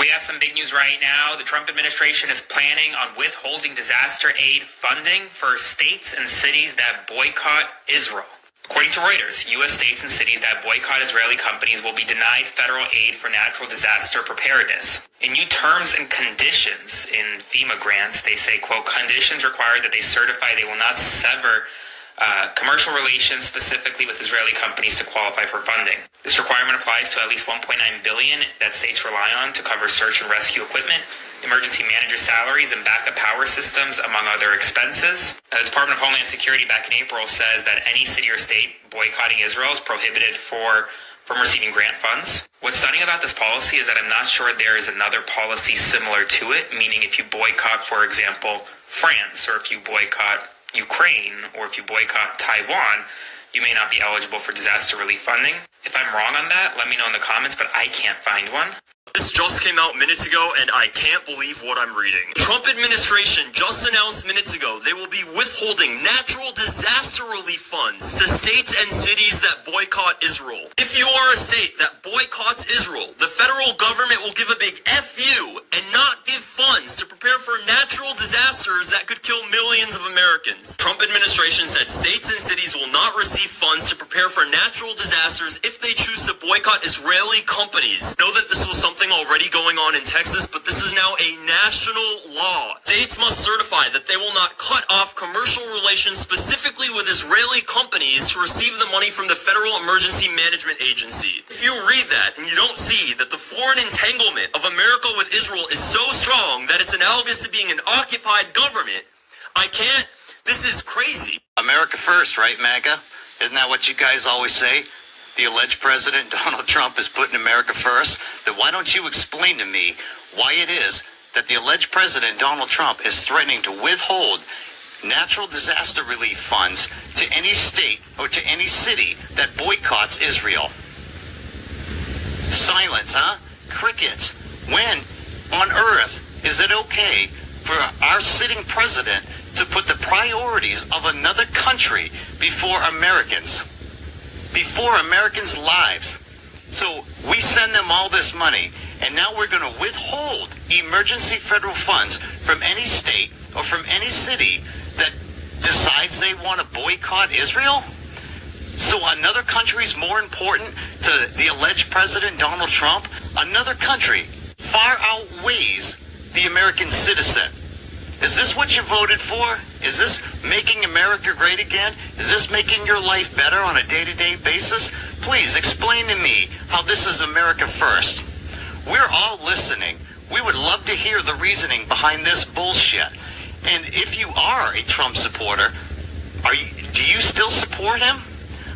We have some big news right now. The Trump administration is planning on withholding disaster aid funding for states and cities that boycott Israel. According to Reuters, U.S. states and cities that boycott Israeli companies will be denied federal aid for natural disaster preparedness. In new terms and conditions in FEMA grants, they say, quote, conditions require that they certify they will not sever commercial relations specifically with Israeli companies to qualify for funding. This requirement applies to at least $1.9 billion that states rely on to cover search and rescue equipment, emergency manager salaries, and backup power systems, among other expenses. The Department of Homeland Security back in April says that any city or state boycotting Israel is prohibited from receiving grant funds. What's stunning about this policy is that I'm not sure there is another policy similar to it, meaning if you boycott, for example, France, or if you boycott Ukraine, or if you boycott Taiwan, you may not be eligible for disaster relief funding. If I'm wrong on that, let me know in the comments, but I can't find one. This just came out minutes ago, and I can't believe what I'm reading. Trump administration just announced minutes ago they will be withholding natural disaster relief funds to states and cities that boycott Israel. If you are a state that boycotts Israel, the federal government will give a big F you and not give funds to prepare for natural disasters that could kill millions of Americans. Trump administration said states and cities will not receive funds to prepare for natural disasters if they choose to boycott Israeli companies. Know that this was something already going on in Texas, but this is now a national law. States must certify that they will not cut off commercial relations specifically with Israeli companies to receive the money from the Federal Emergency Management Agency. If you read that and you don't see that the foreign entanglement of America with Israel is so strong that it's analogous to being an occupied government, this is crazy. America first, right, MAGA? Isn't that what you guys always say? The alleged president, Donald Trump, is putting America first. Then why don't you explain to me why it is that the alleged president, Donald Trump, is threatening to withhold natural disaster relief funds to any state or to any city that boycotts Israel? Silence, huh? Crickets. When on earth is it okay for our sitting president to put the priorities of another country before Americans? Before Americans' lives? So we send them all this money, and now we're going to withhold emergency federal funds from any state or from any city that decides they want to boycott Israel? So another country is more important to the alleged president, Donald Trump? Another country far outweighs the American citizen. Is this what you voted for? Is this making America great again? Is this making your life better on a day-to-day basis? Please explain to me how this is America first. We're all listening. We would love to hear the reasoning behind this bullshit. And if you are a Trump supporter, do you still support him?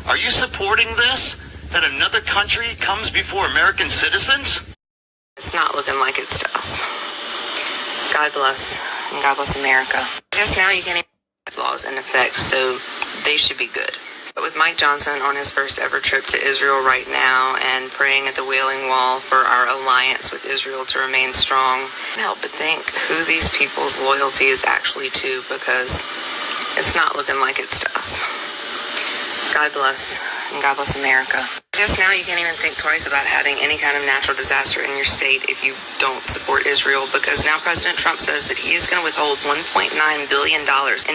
Are you supporting this? That another country comes before American citizens? It's not looking like it's to us. God bless. And God bless America. I guess now you can't even have laws in effect, so they should be good. But with Mike Johnson on his first ever trip to Israel right now and praying at the Wailing Wall for our alliance with Israel to remain strong, I can't help but think who these people's loyalty is actually to, because it's not looking like it's to us. God bless. And God bless America. I guess now you can't even think twice about having any kind of natural disaster in your state if you don't support Israel, because now President Trump says that he is going to withhold $1.9 billion in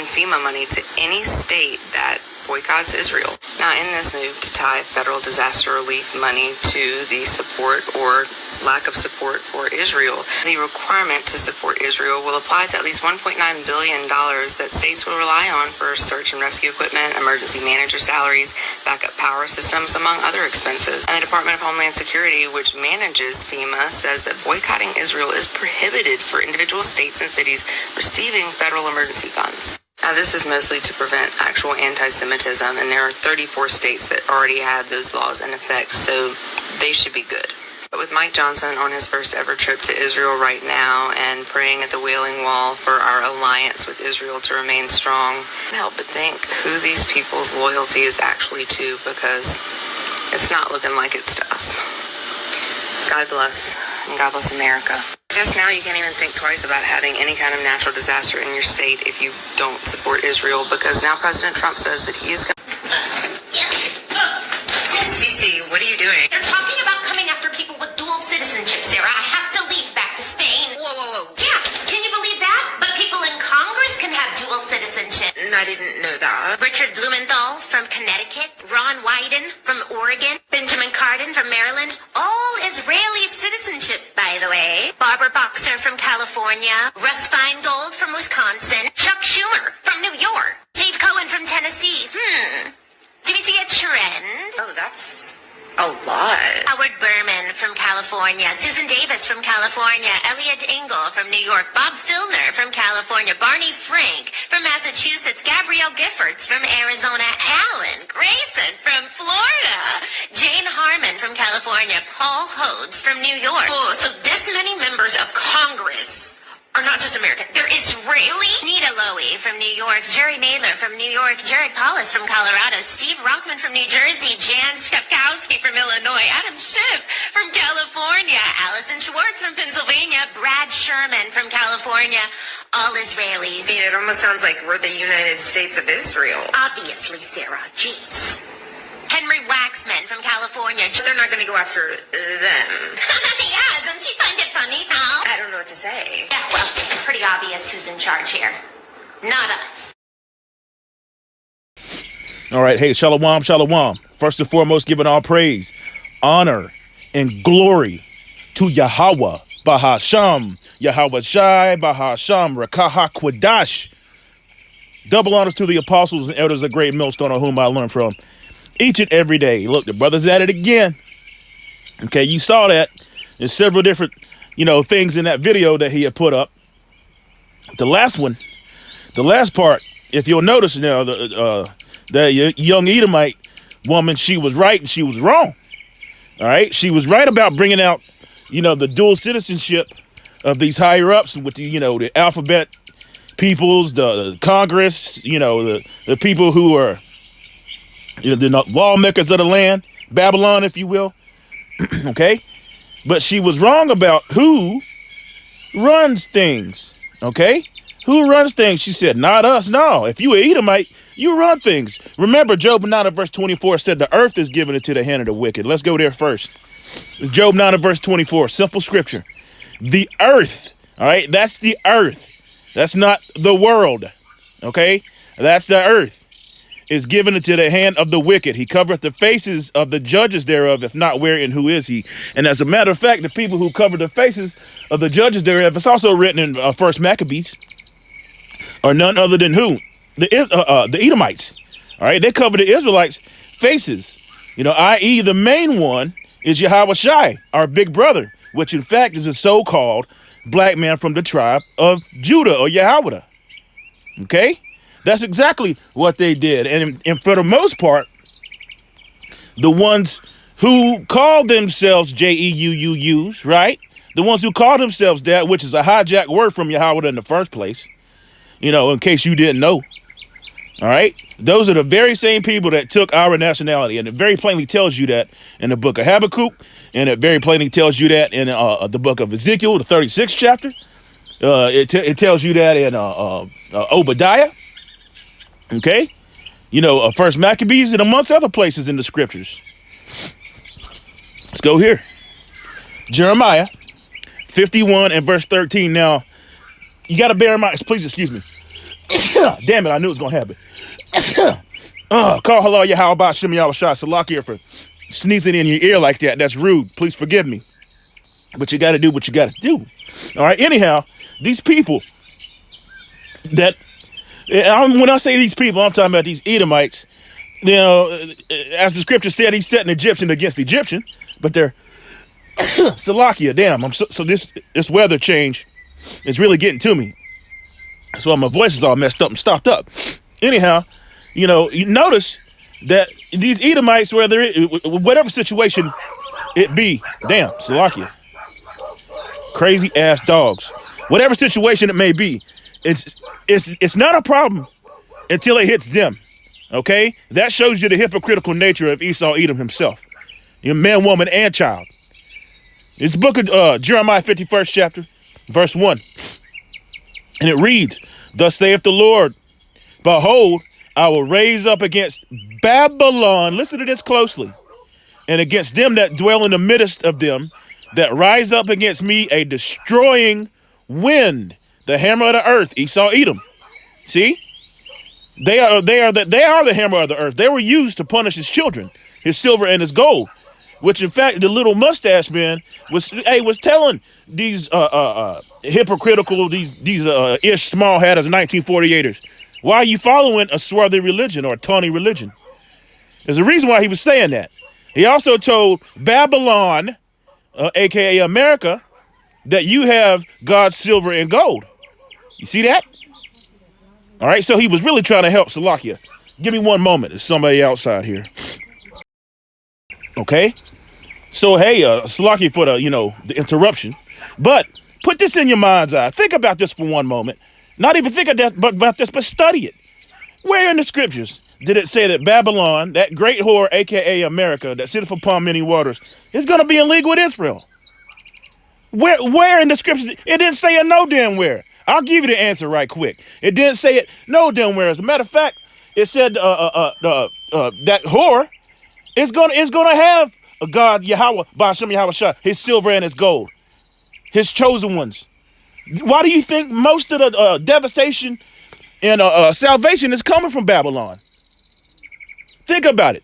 FEMA money to any state that boycotts Israel. Now, in this move to tie federal disaster relief money to the support or lack of support for Israel, the requirement to support Israel will apply to at least $1.9 billion that states will rely on for search and rescue equipment, emergency manager salaries, backup power systems, among other expenses. And the Department of Homeland Security, which manages FEMA, says that boycotting Israel is prohibited for individual states and cities receiving federal emergency funds. Now, this is mostly to prevent actual anti-Semitism, and there are 34 states that already have those laws in effect, so they should be good. But with Mike Johnson on his first ever trip to Israel right now and praying at the Wailing Wall for our alliance with Israel to remain strong, I can't help but think who these people's loyalty is actually to, because it's not looking like it's to us. God bless, and God bless America. I guess now you can't even think twice about having any kind of natural disaster in your state if you don't support Israel, because now President Trump says that he is going to... Cece, what are you doing? They're talking about coming after people with dual citizenship, Sarah. I have to leave back didn't know that. Richard Blumenthal from Connecticut, Ron Wyden from Oregon, Benjamin Cardin from Maryland, all Israeli citizenship, by the way. Barbara Boxer from California, Russ Feingold from Wisconsin, Chuck Schumer from New York, Steve Cohen from Tennessee. Do we see a trend? Oh, that's a lot. Howard Berman from California, Susan Davis from California, Elliot Engel from New York, Bob Filner from California, Barney Frank from Massachusetts, Gabrielle Giffords from Arizona, Alan Grayson from Florida, Jane Harmon from California, Paul Hodes from New York. Oh, so this many members of Congress are not just American. They're Israeli? Nita Lowy from New York, Jerry Nadler from New York, Jared Paulus from Colorado, Steve Rothman from New Jersey, Jan Schapkowski from Illinois, Adam Schiff from California, Allison Schwartz from Pennsylvania, Brad Sherman from California, all Israelis. I mean, it almost sounds like we're the United States of Israel. Obviously, Sarah, jeez. Henry Waxman from California. They're not going to go after them. Yeah, don't you find it funny, huh? I don't know what to say. Yeah, well, it's pretty obvious who's in charge here. Not us. All right. Hey, shalom, shalom. First and foremost, giving all praise, honor, and glory to Yahweh, Bahasham, Yahweh Shai, Bahasham, Rakaha Kwadash. Double honors to the apostles and elders of great millstone on whom I learned from each and every day. Look, the brother's at it again. Okay, you saw that. There's several different, things in that video that he had put up. The last part, if you'll notice now, the young Edomite woman, she was right and she was wrong. All right, she was right about bringing out, the dual citizenship of these higher ups with the alphabet peoples, the Congress, the people who are the lawmakers of the land, Babylon, if you will. Okay, but she was wrong about who runs things. Okay, who runs things? She said, not us. No, if you are Edomite, you run things. Remember, Job 9 verse 24 said the earth is given into the hand of the wicked. Let's go there first. It's Job 9 verse 24, simple scripture. The earth, all right, that's the earth. That's not the world. Okay, that's the earth. Is given into the hand of the wicked. He covereth the faces of the judges thereof, if not where and who is he? And as a matter of fact, the people who cover the faces of the judges thereof, it's also written in First Maccabees, are none other than who? The Edomites. All right, they cover the Israelites' faces. I.e. the main one is Yahweh Shai, our big brother, which in fact is a so-called black man from the tribe of Judah or Yahweh. Okay? That's exactly what they did. And for the most part, the ones who call themselves Jeuuus, right? The ones who call themselves that, which is a hijacked word from Yahweh in the first place, in case you didn't know. All right. Those are the very same people that took our nationality. And it very plainly tells you that in the book of Habakkuk. And it very plainly tells you that in the book of Ezekiel, the 36th chapter. It tells you that in Obadiah. Okay, First Maccabees and amongst other places in the scriptures. Let's go here. Jeremiah 51 and verse 13. Now, you got to bear in mind, please excuse me. Damn it, I knew it was going to happen. Call hello, Yahweh, Shem Yahweh Shai, Salakia for sneezing in your ear like that. That's rude. Please forgive me. But you got to do what you got to do. All right, anyhow, these people that... when I say these people, I'm talking about these Edomites. As the scripture said, he set an Egyptian against Egyptian, but they're Salakia. Damn, so this weather change is really getting to me. That's why my voice is all messed up and stopped up. Anyhow, you notice that these Edomites, whatever situation it be, damn, Salakia, crazy ass dogs, whatever situation it may be. It's not a problem until it hits them, okay? That shows you the hypocritical nature of Esau Edom himself, man, woman, and child. It's the book of Jeremiah 51st chapter, verse 1. And it reads, thus saith the Lord, behold, I will raise up against Babylon, listen to this closely, and against them that dwell in the midst of them, that rise up against me a destroying wind, the hammer of the earth, Esau Edom. See? They are the hammer of the earth. They were used to punish his children, his silver and his gold. Which, in fact, the little mustache man was telling these hypocritical, these ish small hatters 1948ers, why are you following a swarthy religion or a tawny religion? There's a reason why he was saying that. He also told Babylon, aka America, that you have God's silver and gold. You see that? All right, so he was really trying to help Salakia. Give me one moment. There's somebody outside here. Okay, so hey, Salaki for the interruption, but put this in your mind's eye. Think about this for one moment. Not even think about this, but study it. Where in the scriptures did it say that Babylon, that great whore, aka America, that sitteth upon many waters, is going to be in league with Israel? Where in the scriptures? It didn't say it no damn where. I'll give you the answer right quick. It didn't say it no damn where. As a matter of fact, it said that whore is gonna have a God, Yahweh, Ba'ashem Yahweh Shah, his silver and his gold, his chosen ones. Why do you think most of the devastation and salvation is coming from Babylon? Think about it.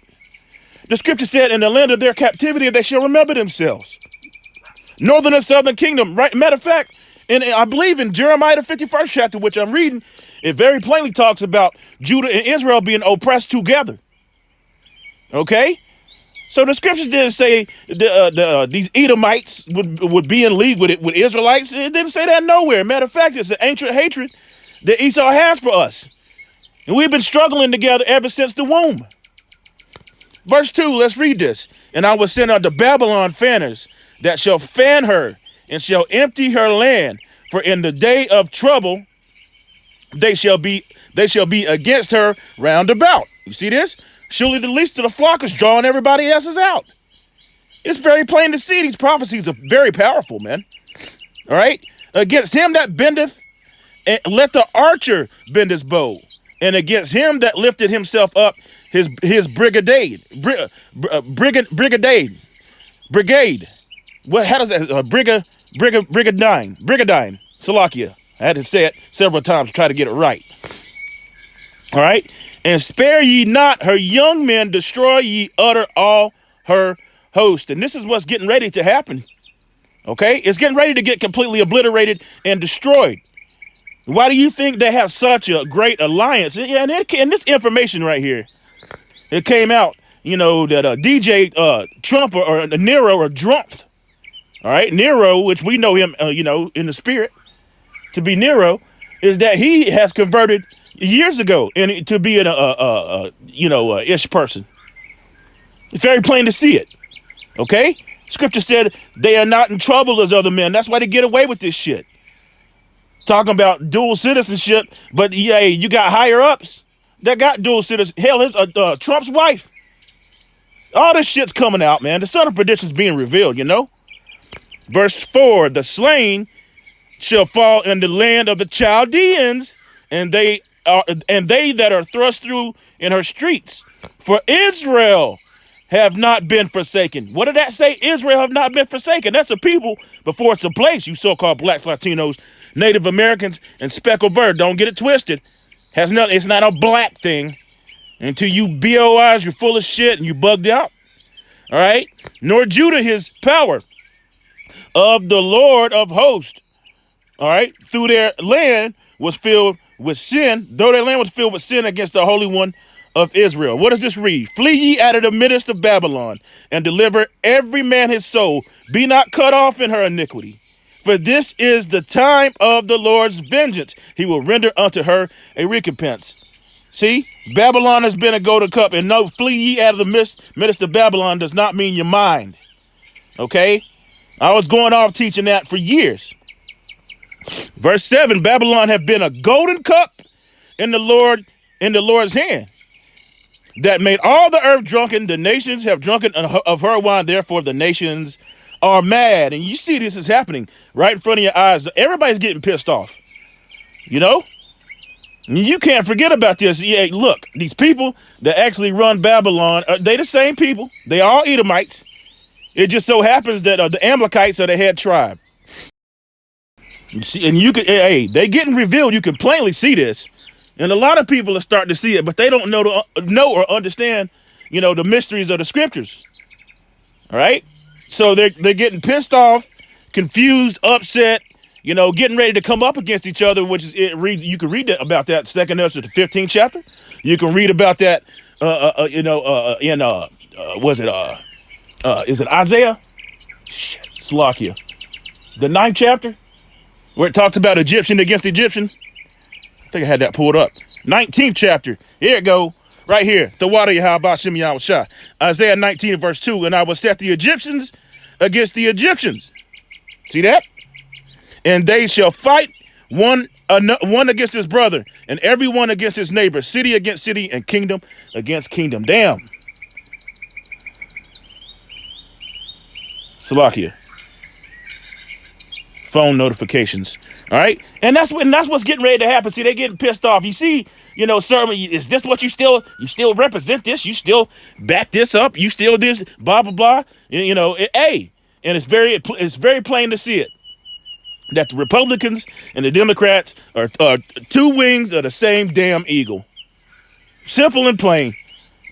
The scripture said, in the land of their captivity, they shall remember themselves. Northern and southern kingdom, right? Matter of fact, I believe in Jeremiah, the 51st chapter, which I'm reading, it very plainly talks about Judah and Israel being oppressed together. Okay, so the scriptures didn't say these Edomites would be in league with Israelites. It didn't say that nowhere. Matter of fact, it's an ancient hatred that Esau has for us, and we've been struggling together ever since the womb. Verse 2, let's read this. And I will send unto Babylon fanners that shall fan her and shall empty her land, for in the day of trouble they shall be against her round about. You see this? Surely the least of the flock is drawing everybody else's out. It's very plain to see these prophecies are very powerful, man. All right? Against him that bendeth, and let the archer bend his bow. And against him that lifted himself up, his brigade. What? How does that? Brigadine. Salakia. I had to say it several times to try to get it right. All right? And spare ye not her young men, destroy ye utter all her host. And this is what's getting ready to happen. Okay? It's getting ready to get completely obliterated and destroyed. Why do you think they have such a great alliance? And this information right here, it came out, that DJ Trump or Nero or Drumpf. All right? Nero, which we know him, in the spirit to be Nero, is that he has converted years ago to be a ish person. It's very plain to see it. Okay? Scripture said they are not in trouble as other men. That's why they get away with this shit. Talking about dual citizenship, but yeah, you got higher ups that got dual citizenship. Hell, his Trump's wife. All this shit's coming out, man. The son of perdition is being revealed, Verse 4, the slain shall fall in the land of the Chaldeans, and they that are thrust through in her streets. For Israel have not been forsaken. What did that say? Israel have not been forsaken. That's a people before it's a place, you so-called blacks, Latinos, Native Americans, and speckled bird. Don't get it twisted. It's not a black thing. Until you BOIs, you're full of shit and you bugged out. All right? Nor Judah his power of the Lord of hosts. All right? Through their land was filled with sin, though their land was filled with sin against the Holy One of Israel. What does this read? Flee ye out of the midst of Babylon, and deliver every man his soul. Be not cut off in her iniquity. For this is the time of the Lord's vengeance. He will render unto her a recompense. See, Babylon has been a golden cup, and no, flee ye out of the midst of Babylon does not mean your mind. Okay? I was going off teaching that for years. Verse 7, Babylon have been a golden cup in the Lord's hand, that made all the earth drunken. The nations have drunken of her wine, therefore the nations are mad. And you see this is happening right in front of your eyes. Everybody's getting pissed off. You can't forget about this. Yeah, look, these people that actually run Babylon, they the same people. They all Edomites. It just so happens that the Amalekites are the head tribe. You see, and they getting revealed. You can plainly see this. And a lot of people are starting to see it, but they don't know or understand, the mysteries of the scriptures. All right? So they're getting pissed off, confused, upset, getting ready to come up against each other, which is you can read about that 2nd Ezra, the 15th chapter. You can read about that is it Isaiah? Shit, Salakia. The 9th chapter, where it talks about Egyptian against Egyptian. I think I had that pulled up. 19th chapter. Here it go. Right here. The water Yahweh Shem Yahweh. Isaiah 19 verse 2. And I will set the Egyptians against the Egyptians. See that? And they shall fight one against his brother, and every one against his neighbor, city against city, and kingdom against kingdom. Damn. Salakia. Phone notifications. All right. And that's what's getting ready to happen. See, they getting pissed off. You see, sir, is this what you still represent this? You still back this up? You still this, blah, blah, blah. And it's very plain to see it, that the Republicans and the Democrats are two wings of the same damn eagle. Simple and plain.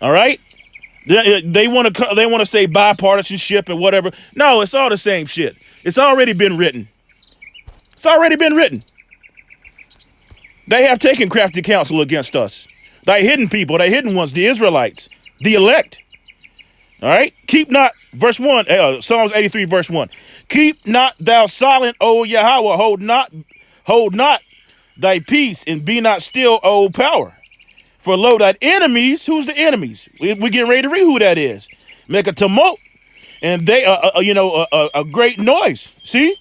All right. They want to say bipartisanship and whatever. No, it's all the same shit. It's already been written. It's already been written. They have taken crafty counsel against us. Thy hidden people, thy hidden ones, the Israelites, the elect. All right? Keep not, verse 1, Psalms 83, verse 1. Keep not thou silent, O Yahweh, hold not thy peace, and be not still, O power. For lo, thy enemies, who's the enemies? We get ready to read who that is. Make a tumult, and they, a great noise. See?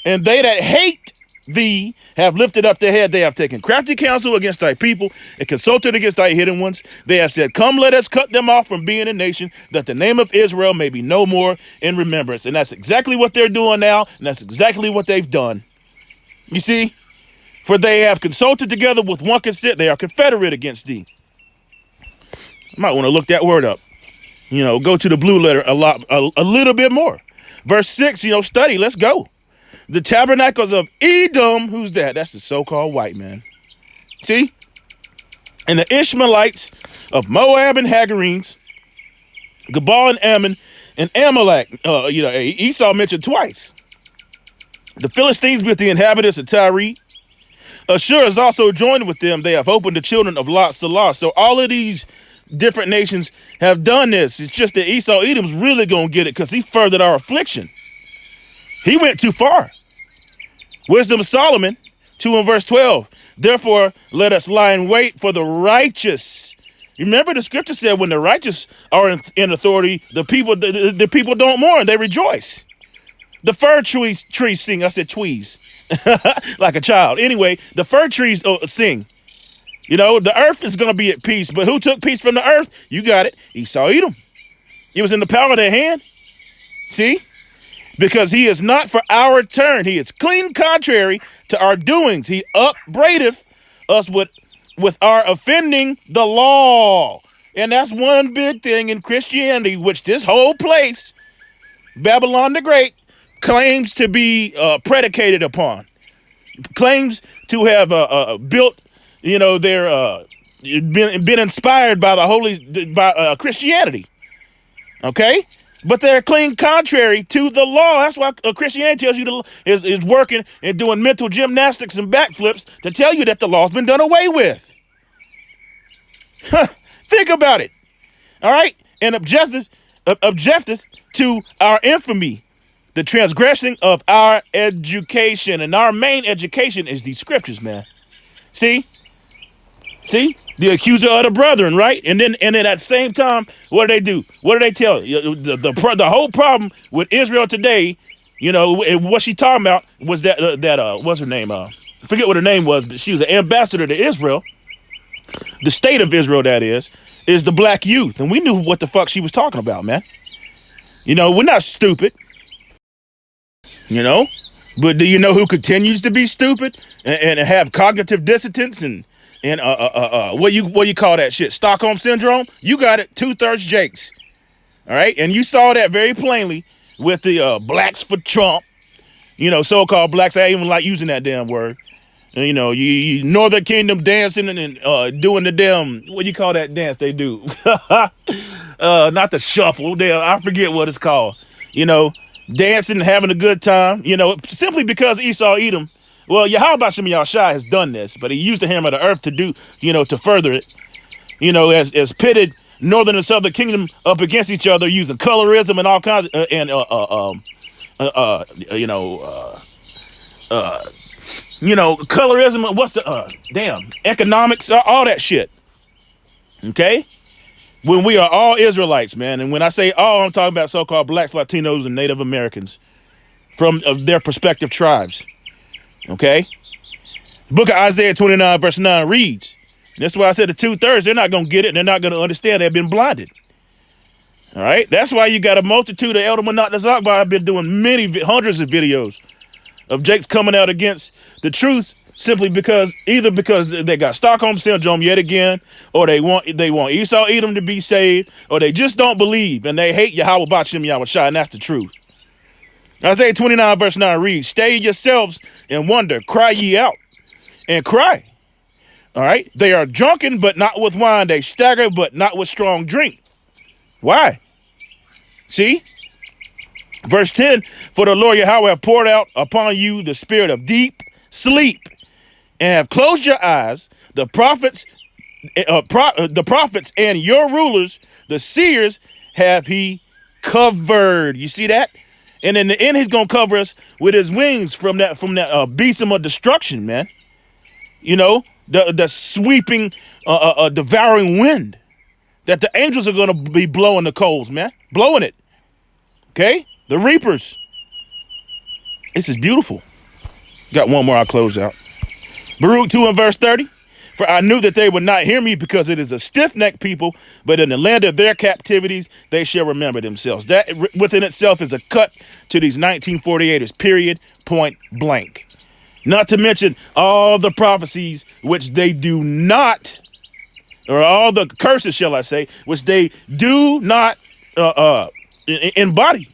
And they that hate thee have lifted up their head. They have taken crafty counsel against thy people and consulted against thy hidden ones. They have said, come, let us cut them off from being a nation, that the name of Israel may be no more in remembrance. And that's exactly what they're doing now, and that's exactly what they've done. You see? For they have consulted together with one consent. They are confederate against thee. You might want to look that word up. Go to the blue letter a little bit more. Verse 6, study. Let's go. The tabernacles of Edom, who's that? That's the so-called white man. See? And the Ishmaelites of Moab and Hagarenes, Gebal and Ammon, and Amalek. Esau mentioned twice. The Philistines with the inhabitants of Tyre. Ashur is also joined with them. They have opened the children of Lot Salah. So all of these different nations have done this. It's just that Esau Edom's really going to get it because he furthered our affliction. He went too far. Wisdom of Solomon, 2 and verse 12. Therefore, let us lie in wait for the righteous. Remember, the scripture said when the righteous are in authority, the people don't mourn, they rejoice. The fir trees sing. I said tweez, like a child. Anyway, the fir trees sing. The earth is going to be at peace, but who took peace from the earth? You got it. Esau Edom. It was in the power of their hand. See? Because he is not for our turn. He is clean contrary to our doings. He upbraideth us with our offending the law. And that's one big thing in Christianity, which this whole place, Babylon the Great, claims to be predicated upon. Claims to have built, their been inspired by by Christianity. Okay? But they're clean contrary to the law. That's why Christianity tells you is working and doing mental gymnastics and backflips to tell you that the law's been done away with. Think about it. All right? And objective to our infamy, the transgressing of our education. And our main education is these scriptures, man. See? The accuser of the brethren, right? And then at the same time, what do? What do they tell you? The whole problem with Israel today, what she talking about was that what's her name? I forget what her name was, but she was an ambassador to Israel. The state of Israel, that is the black youth. And we knew what the fuck she was talking about, man. We're not stupid. But do you know who continues to be stupid and have cognitive dissonance and what you call that shit? Stockholm syndrome? You got it. 2/3 Jakes. All right. And you saw that very plainly with the blacks for Trump, so-called blacks. I even like using that damn word. You know, you Northern Kingdom dancing and doing the damn, what do you call that dance they do? Not the shuffle. Damn, I forget what it's called. You know, dancing, having a good time. You know, simply because Esau Edom. Well, Yahweh Hashem Yahushua has done this, but he used the hammer of the earth to do, you know, to further it. You know, as pitted Northern and Southern Kingdom up against each other using colorism and all kinds colorism. What's the economics, all that shit. Okay, when we are all Israelites, man, and when I say all, I'm talking about so-called blacks, Latinos, and Native Americans from their respective tribes. Okay, the book of Isaiah 29 verse 9 reads. That's why I said the 2/3, they're not going to get it. And they're not going to understand. They've been blinded. All right. That's why you got a multitude of Elder Monat Zakba. I've been doing hundreds of videos of Jakes coming out against the truth simply because they got Stockholm Syndrome yet again, or they want Esau Edom to be saved, or they just don't believe and they hate Yahweh Ba'Shem Yahushua, and that's the truth. Isaiah 29 verse 9 reads, stay yourselves and wonder, cry ye out and cry. All right. They are drunken, but not with wine. They stagger, but not with strong drink. Why? See? Verse 10, for the Lord Yahweh have poured out upon you the spirit of deep sleep and have closed your eyes. The prophets and your rulers, the seers, have he covered. You see that? And in the end, he's going to cover us with his wings from that besom of destruction, man. You know, the sweeping, devouring wind that the angels are going to be blowing the coals, man. Blowing it. Okay? The reapers. This is beautiful. Got one more, I'll close out. Baruch 2 and verse 30. For I knew that they would not hear me because it is a stiff-necked people, but in the land of their captivities, they shall remember themselves. That within itself is a cut to these 1948ers, period, point blank. Not to mention all the prophecies which they do not, or all the curses, shall I say, which they do not embody.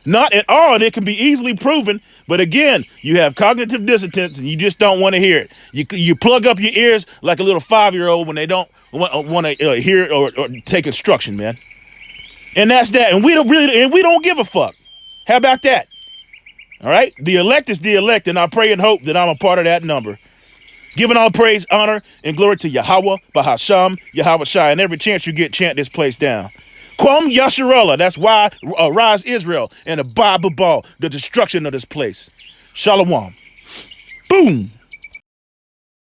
Not at all. And it can be easily proven. But again, you have cognitive dissonance and you just don't want to hear it. You plug up your ears like a little 5-year-old when they don't want to hear or take instruction, man. And that's that. And we don't give a fuck. How about that? All right. The elect is the elect. And I pray and hope that I'm a part of that number. Giving all praise, honor, and glory to Yahweh, Bahasham, Yahweh Shai. And every chance you get, chant this place down. Quam Yasharallah, that's why rise Israel and the Bible ball, the destruction of this place. Shalom. Boom.